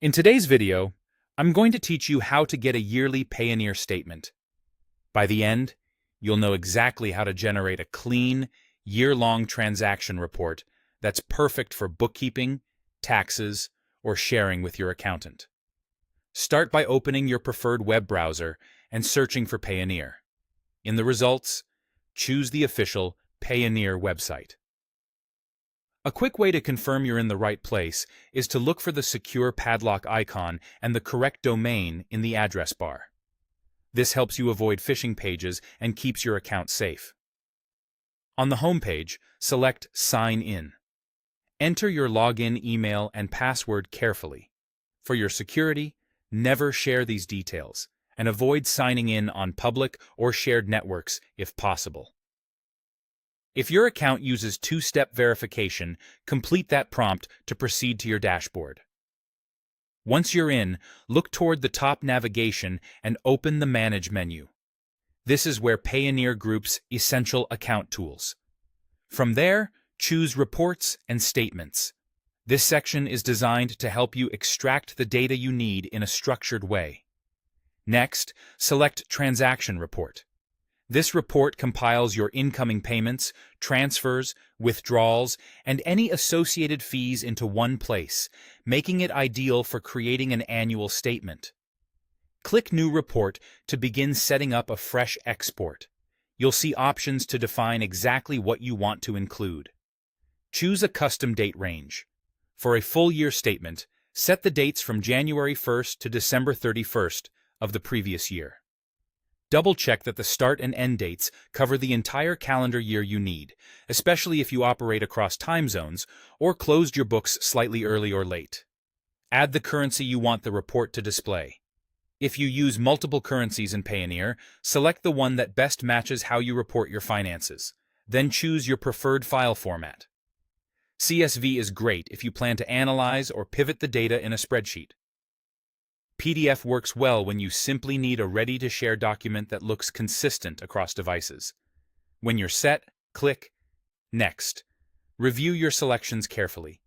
In today's video, I'm going to teach you how to get a yearly Payoneer statement. By the end, you'll know exactly how to generate a clean, year-long transaction report that's perfect for bookkeeping, taxes, or sharing with your accountant. Start by opening your preferred web browser and searching for Payoneer. In the results, choose the official Payoneer website. A quick way to confirm you're in the right place is to look for the secure padlock icon and the correct domain in the address bar. This helps you avoid phishing pages and keeps your account safe. On the home page, select Sign In. Enter your login email and password carefully. For your security, never share these details, and avoid signing in on public or shared networks if possible. If your account uses two-step verification, complete that prompt to proceed to your dashboard. Once you're in, look toward the top navigation and open the Manage menu. This is where Payoneer groups essential account tools. From there, choose Reports and Statements. This section is designed to help you extract the data you need in a structured way. Next, select Transaction Report. This report compiles your incoming payments, transfers, withdrawals, and any associated fees into one place, making it ideal for creating an annual statement. Click New Report to begin setting up a fresh export. You'll see options to define exactly what you want to include. Choose a custom date range. For a full year statement, set the dates from January 1st to December 31st of the previous year. Double-check that the start and end dates cover the entire calendar year you need, especially if you operate across time zones or closed your books slightly early or late. Add the currency you want the report to display. If you use multiple currencies in Payoneer, select the one that best matches how you report your finances. Then choose your preferred file format. CSV is great if you plan to analyze or pivot the data in a spreadsheet. PDF works well when you simply need a ready-to-share document that looks consistent across devices. When you're set, click Next. Review your selections carefully.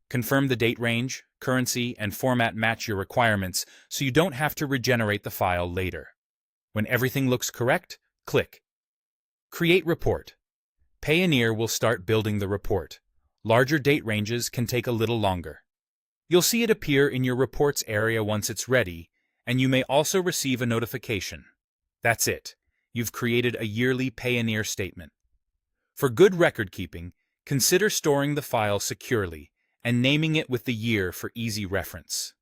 Confirm the date range, currency, and format match your requirements so you don't have to regenerate the file later. When everything looks correct, click Create Report. Payoneer will start building the report. Larger date ranges can take a little longer. You'll see it appear in your reports area once it's ready, and you may also receive a notification. That's it. You've created a yearly Payoneer statement. For good record keeping, consider storing the file securely and naming it with the year for easy reference.